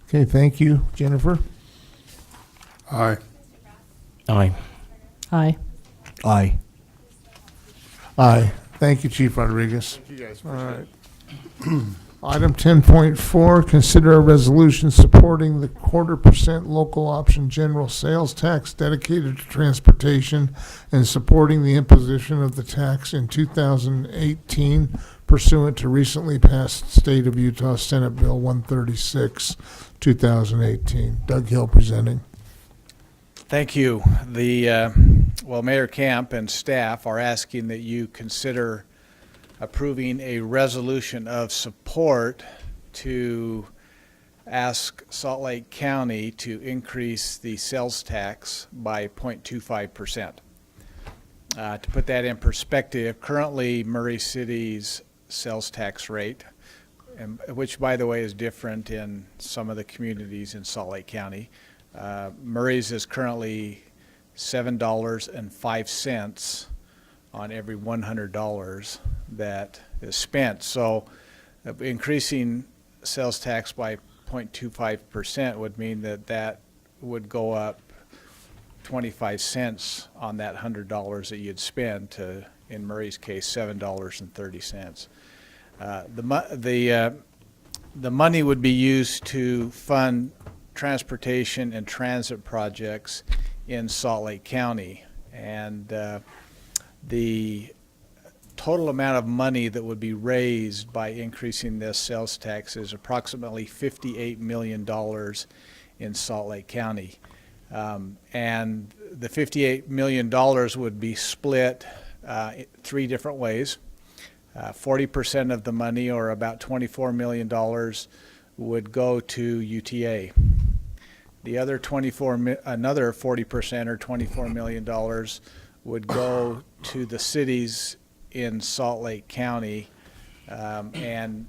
Okay, thank you. Jennifer? Aye. Aye. Aye. Aye. Aye. Thank you, Chief Rodriguez. Thank you, guys. All Appreciate it. right. Item 10.4, consider a resolution supporting the 0.25% local option general sales tax dedicated to transportation and supporting the imposition of the tax in 2018 pursuant to recently passed State of Utah Senate Bill 136, 2018. Doug Hill presenting. Thank you. Mayor Camp and staff are asking that you consider approving a resolution of support to ask Salt Lake County to increase the sales tax by 0.25%. To put that in perspective, currently Murray City's sales tax rate, which by the way is different in some of the communities in Salt Lake County, Murray's is currently $7.05 on every $100 that is spent. So increasing sales tax by 0.25% would mean that would go up 25 cents on that $100 that you'd spend to, in Murray's case, $7.30. The money would be used to fund transportation and transit projects in Salt Lake County. And the total amount of money that would be raised by increasing this sales tax is approximately $58 million in Salt Lake County. And the $58 million would be split 3 different ways. 40% of the money, or about $24 million, would go to UTA. The other another 40%, or $24 million, would go to the cities in Salt Lake County, and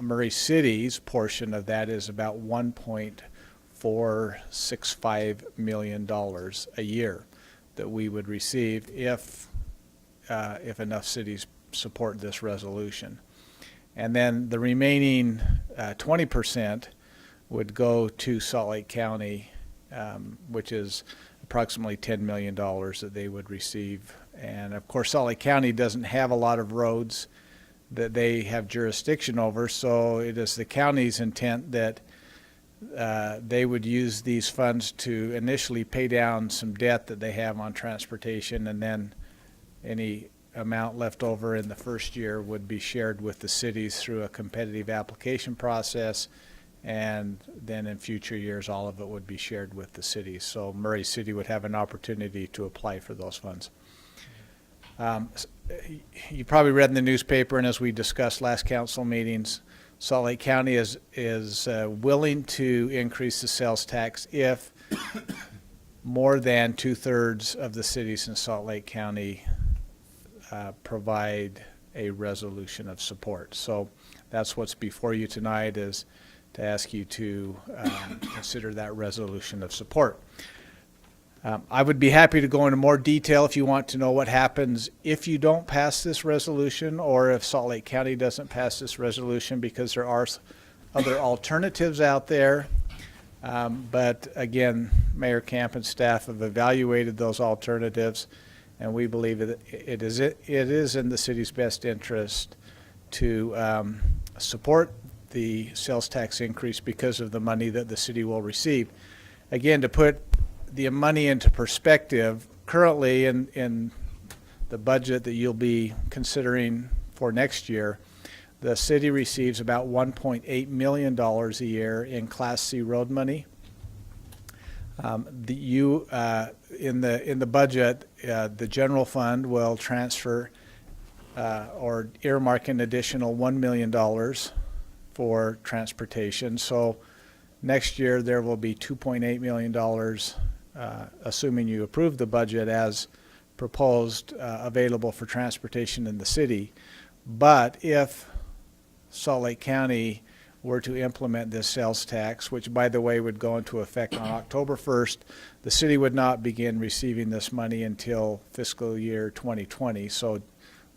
Murray City's portion of that is about $1.465 million a year that we would receive if enough cities support this resolution. And then the remaining 20% would go to Salt Lake County, which is approximately $10 million that they would receive. And of course, Salt Lake County doesn't have a lot of roads that they have jurisdiction over, so it is the county's intent that they would use these funds to initially pay down some debt that they have on transportation, and then any amount left over in the first year would be shared with the cities through a competitive application process, and then in future years all of it would be shared with the cities. So Murray City would have an opportunity to apply for those funds. You probably read in the newspaper, and as we discussed last council meetings, Salt Lake County is willing to increase the sales tax if more than 2/3 of the cities in Salt Lake County provide a resolution of support. So that's what's before you tonight, is to ask you to consider that resolution of support. I would be happy to go into more detail if you want to know what happens if you don't pass this resolution, or if Salt Lake County doesn't pass this resolution, because there are other alternatives out there. But again, Mayor Camp and staff have evaluated those alternatives, and we believe that it is in the city's best interest to support the sales tax increase because of the money that the city will receive. Again, to put the money into perspective, currently in the budget that you'll be considering for next year, the city receives about $1.8 million a year in Class C road money. In the budget, the general fund will transfer or earmark an additional $1 million for transportation. So next year there will be $2.8 million, assuming you approve the budget as proposed, available for transportation in the city. But if Salt Lake County were to implement this sales tax, which by the way would go into effect on October 1st, the city would not begin receiving this money until fiscal year 2020. So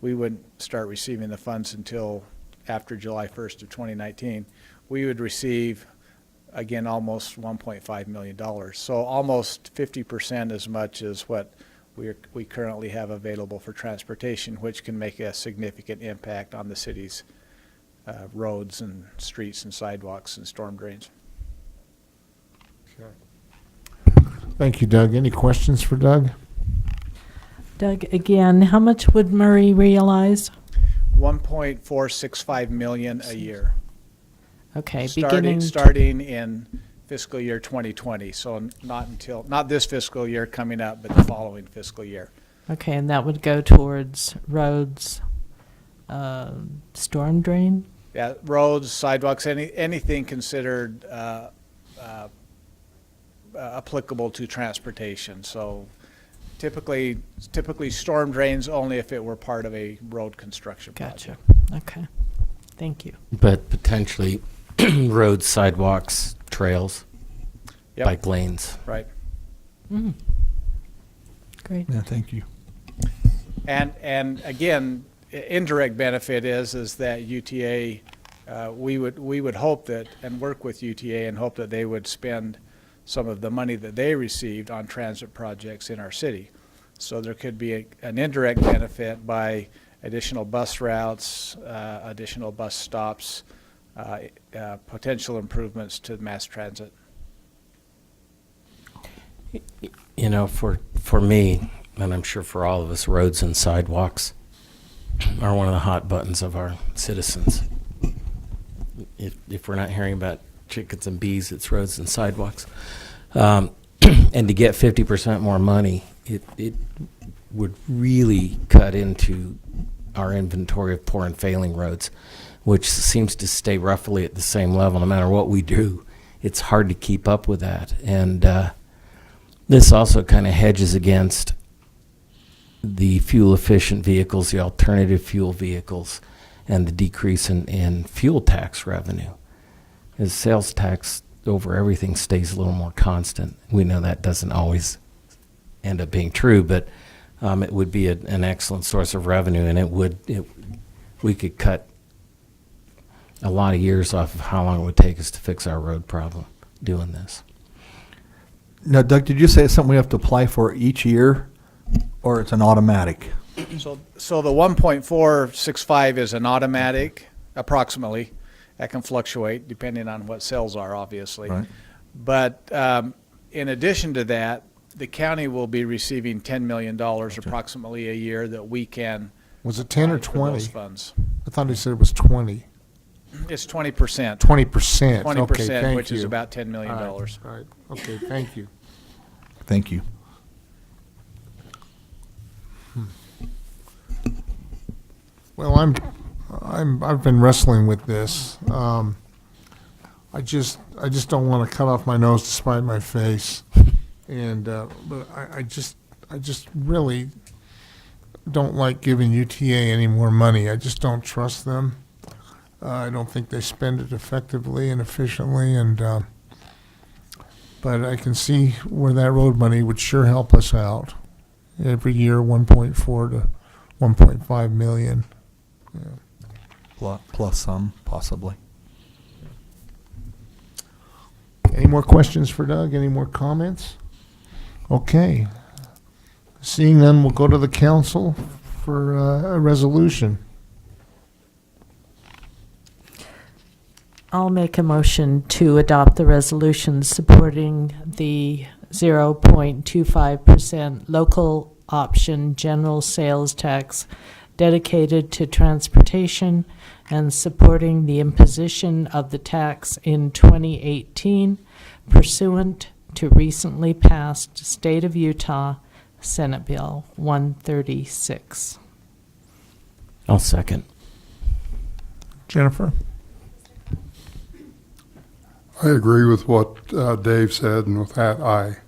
we wouldn't start receiving the funds until after July 1st of 2019. We would receive, again, almost $1.5 million. So almost 50% as much as what we currently have available for transportation, which can make a significant impact on the city's roads and streets and sidewalks and storm drains. Thank you, Doug. Any questions for Doug? Doug, again, how much would Murray realize? $1.465 million a year. Okay, starting in fiscal year 2020. So not this fiscal year coming up, but the following fiscal year. Okay, and that would go towards roads, storm drain? Yeah, roads, sidewalks, anything considered applicable to transportation. So typically storm drains only if it were part of a road construction project. Gotcha. Okay. Thank you. But potentially roads, sidewalks, trails, Yep. bike lanes. Right. Mm. Great. Yeah, thank you. And again, indirect benefit is that UTA, we would hope that, and work with UTA and hope that they would spend some of the money that they received on transit projects in our city. So there could be an indirect benefit by additional bus routes, additional bus stops, potential improvements to mass transit. You know, for me, and I'm sure for all of us, roads and sidewalks are one of the hot buttons of our citizens. If we're not hearing about chickens and bees, it's roads and sidewalks. And to get 50% more money, it would really cut into our inventory of poor and failing roads, which seems to stay roughly at the same level no matter what we do. It's hard to keep up with that. And this also kind of hedges against the fuel-efficient vehicles, the alternative fuel vehicles, and the decrease in fuel tax revenue. As sales tax over everything stays a little more constant. We know that doesn't always end up being true, but it would be an excellent source of revenue, and we could cut a lot of years off of how long it would take us to fix our road problem doing this. Now, Doug, did you say it's something we have to apply for each year, or it's an automatic? So the 1.465 is an automatic, approximately. That can fluctuate depending on what sales are, obviously. Right. But in addition to that, the county will be receiving $10 million approximately a year that we can. Was it 10 or apply for those 20? funds. I thought he said it was 20. It's 20%. 20%. 20%, Okay, thank which is you. about $10 million. All right. Okay, thank you. Thank you. Well, I've been wrestling with this. I just don't want to cut off my nose to spite my face, and but I just really don't like giving UTA any more money. I just don't trust them. I don't think they spend it effectively and efficiently, and but I can see where that road money would sure help us out. Every year, 1.4 to 1.5 million. Plus some, possibly. Any more questions for Doug? Any more comments? Okay. Seeing none, we'll go to the council for a resolution. I'll make a motion to adopt the resolution supporting the 0.25% local option general sales tax dedicated to transportation and supporting the imposition of the tax in 2018 pursuant to recently passed State of Utah Senate Bill 136. I'll second. Jennifer? I agree with what Dave said, and with that, aye.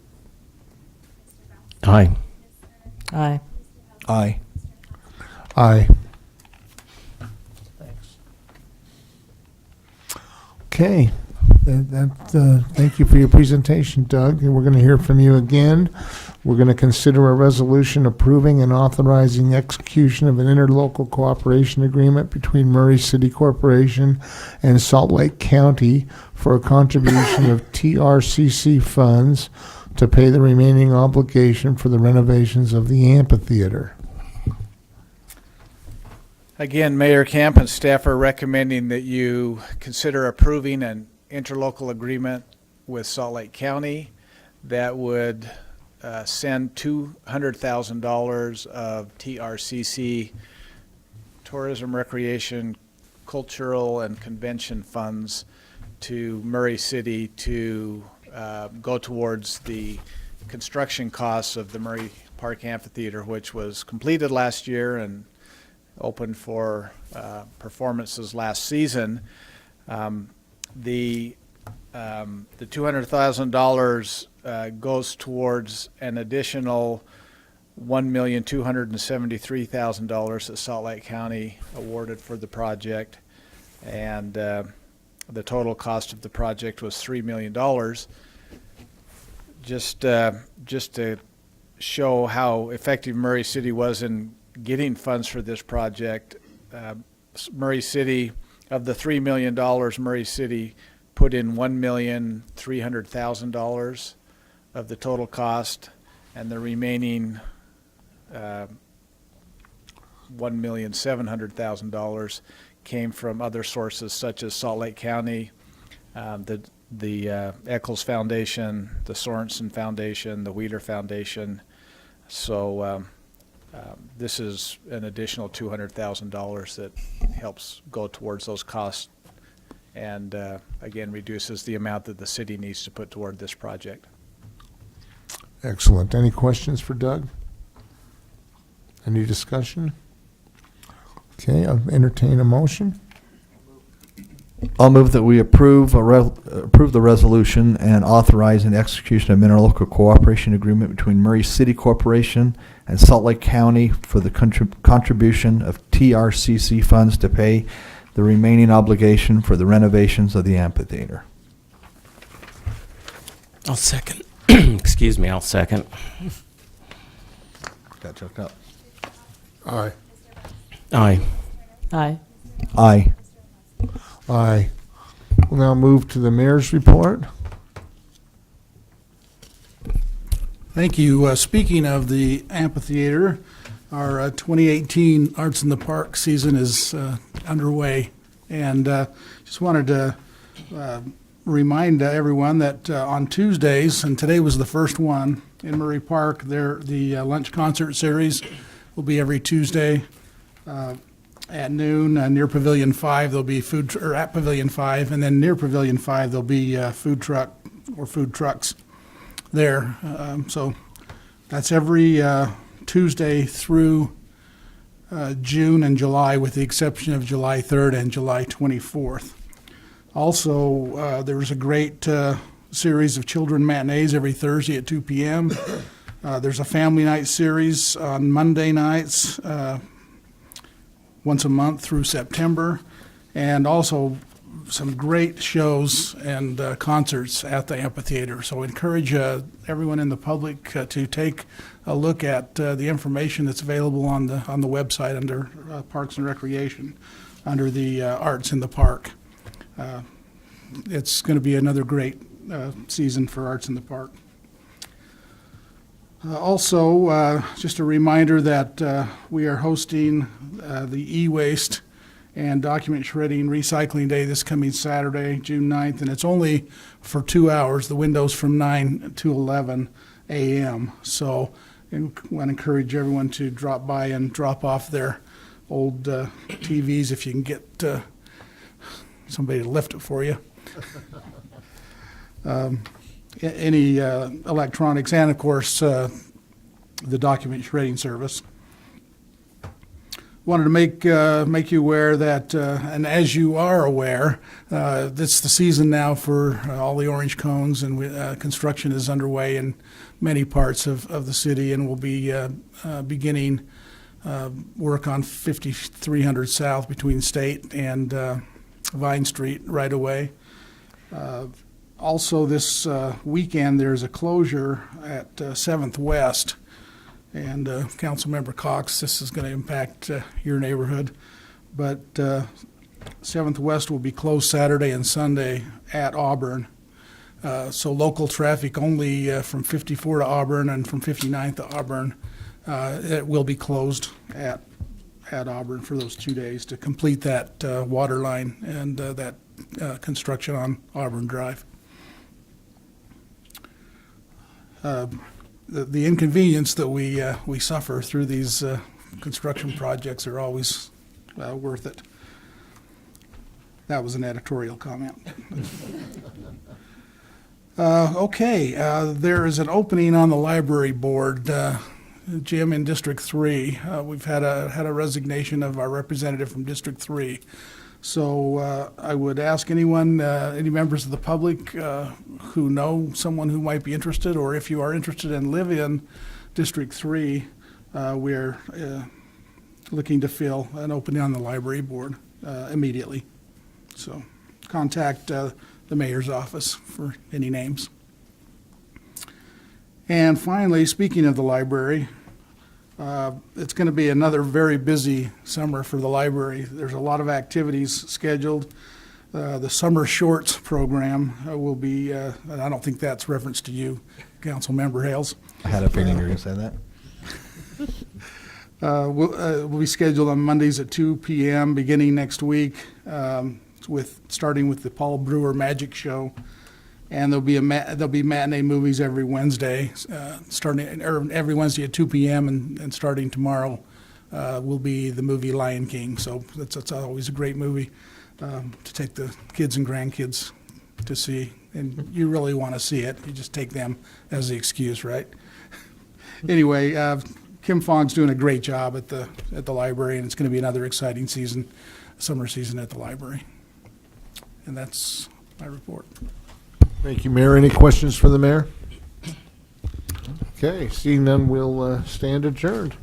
Aye. Aye. Aye. Aye. Thanks. Okay. Thank you for your presentation, Doug, and we're going to hear from you again. We're going to consider a resolution approving and authorizing execution of an interlocal cooperation agreement between Murray City Corporation and Salt Lake County for a contribution of TRCC funds to pay the remaining obligation for the renovations of the amphitheater. Again, Mayor Camp and staff are recommending that you consider approving an interlocal agreement with Salt Lake County that would send $200,000 of TRCC, tourism, recreation, cultural, and convention funds to Murray City to go towards the construction costs of the Murray Park Amphitheater, which was completed last year and opened for performances last season. The $200,000 goes towards an additional $1,273,000 that Salt Lake County awarded for the project, and the total cost of the project was $3 million. Just to show how effective Murray City was in getting funds for this project, Murray City, of the $3 million, Murray City put in $1,300,000 of the total cost, and the remaining $1,700,000 came from other sources such as Salt Lake County, the the Eccles Foundation, the Sorensen Foundation, the Wheeler Foundation. So this is an additional $200,000 that helps go towards those costs and, again, reduces the amount that the city needs to put toward this project. Excellent. Any questions for Doug? Any discussion? Okay, I'll entertain a motion. I'll move that we approve the resolution and authorize an execution of interlocal cooperation agreement between Murray City Corporation and Salt Lake County for the contribution of TRCC funds to pay the remaining obligation for the renovations of the amphitheater. I'll second. Excuse me, I'll second. Got choked up. Aye. Aye. Aye. Aye. Aye. We'll now move to the mayor's report. Thank you. Speaking of the amphitheater, our 2018 Arts in the Park season is underway. And just wanted to remind everyone that on Tuesdays, and today was the first one in Murray Park, the lunch concert series will be every Tuesday at noon. Near Pavilion 5, there'll be at Pavilion 5, and then near Pavilion 5, there'll be food trucks there. So that's every Tuesday through June and July, with the exception of July 3rd and July 24th. Also, there's a great series of children matinees every Thursday at 2 p.m. There's a family night series on Monday nights, once a month through September, and also some great shows and concerts at the amphitheater. So I encourage everyone in the public to take a look at the information that's available on the website under Parks and Recreation, under the Arts in the Park. It's going to be another great season for Arts in the Park. Also, just a reminder that we are hosting the e-waste and document shredding recycling day this coming Saturday, June 9th, and it's only for 2 hours. The window's from 9 to 11 a.m. So I want to encourage everyone to drop by and drop off their old TVs if you can get somebody to lift it for you. Any electronics, and of course the document shredding service. Wanted to make you aware that, and as you are aware, it's the season now for all the orange cones, and construction is underway in many parts of the city, and we'll be beginning work on 5300 South between State and Vine Street right away. Also this weekend, there's a closure at 7th West. And Councilmember Cox, this is going to impact your neighborhood. But 7th West will be closed Saturday and Sunday at Auburn. So local traffic only from 54 to Auburn and from 59 to Auburn, it will be closed at Auburn for those 2 days to complete that water line and that construction on Auburn Drive. The inconvenience that we suffer through these construction projects are always worth it. That was an editorial comment. Okay, there is an opening on the library board. Jim, in District 3, we've had a resignation of our representative from District 3. So I would ask anyone, any members of the public who know someone who might be interested, or if you are interested and live in District 3, we're looking to fill an opening on the library board immediately. So contact the mayor's office for any names. And finally, speaking of the library, it's going to be another very busy summer for the library. There's a lot of activities scheduled. The Summer Shorts program will be, and I don't think that's reference to you, Councilmember Hales. I had a feeling you were going to say that. Will be scheduled on Mondays at 2 p.m. beginning next week, starting with the Paul Brewer Magic Show. And there'll be matinee movies every Wednesday, starting every Wednesday at 2 p.m. and starting tomorrow will be the movie Lion King. So that's always a great movie to take the kids and grandkids to see. And you really want to see it. You just take them as the excuse, right? Anyway, Kim Fong's doing a great job at the library, and it's going to be another exciting summer season at the library. And that's my report. Thank you, Mayor. Any questions for the mayor? Okay, seeing none, we'll stand adjourned.